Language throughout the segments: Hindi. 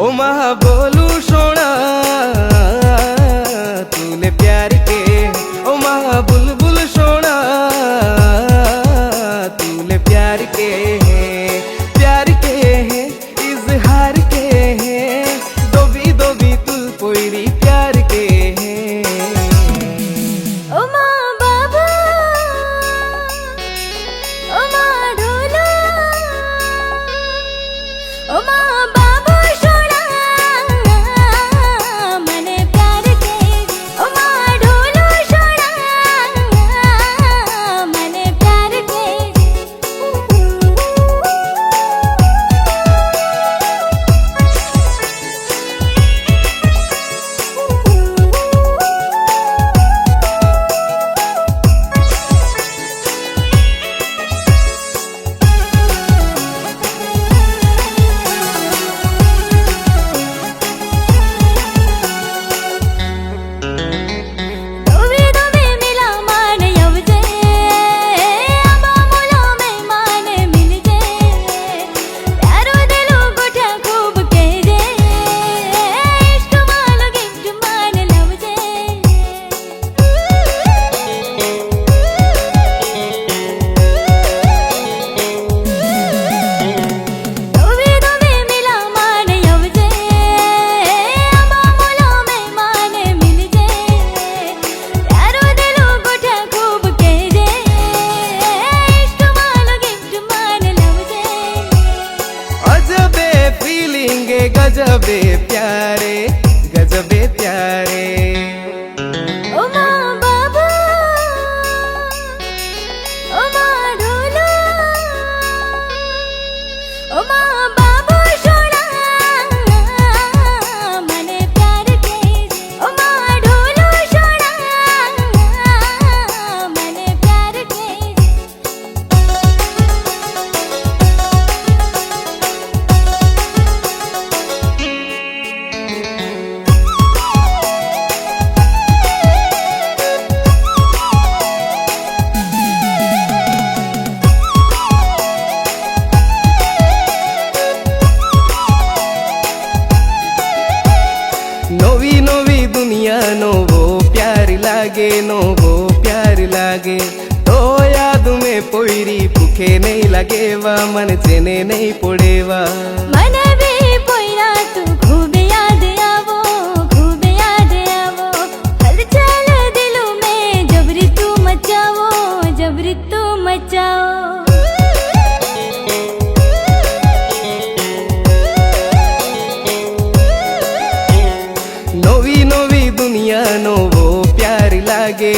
ओ माँ बोलू सोना तूने प्यार के, ओ माँ बुलबुल सोना तूने प्यार के इजहार के दोबी तुल पोईरी प्यार के ओ माँ बाबा ओ माँ ढोला ओ माँ बाबा सोना मने प्यार के ओ माँ ढोलो सोना मने प्यार के गजबे प्यारे गजबे प्यारे ओ माँ बाबा ओ माँ ढोला ओ माँ बाबा सोना मने प्यार के ओ माँ ढोलो सोना मने प्यार के नोवी नोवी दुनिया नोवो प्यार लागे नोवो प्यार लागे तो याद में पोईरी भूखे नहीं लगेवा मन चेने नहीं पड़ेवा मने भी पोईरा तू खूब याद आवो हलचल दिलों में जबरी तू मचाओ नोवी नोवी दुनिया नोवो प्यार लागे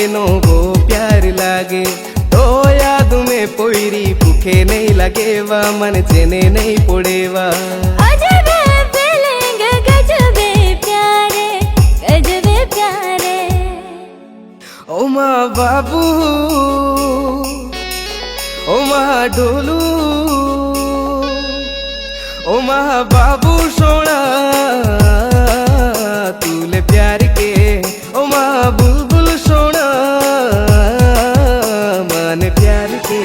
तो याद में पोईरी भूखे नहीं लगेवा मन चेने नहीं पड़ेवा अजबे फीलिंग गजबे प्यारे ओ माँ बाबू ओ माँ ढोलू ओ माँ बाबू सोना तूने प्यार के ओ माँ बुलबुल सोना मन प्यार के।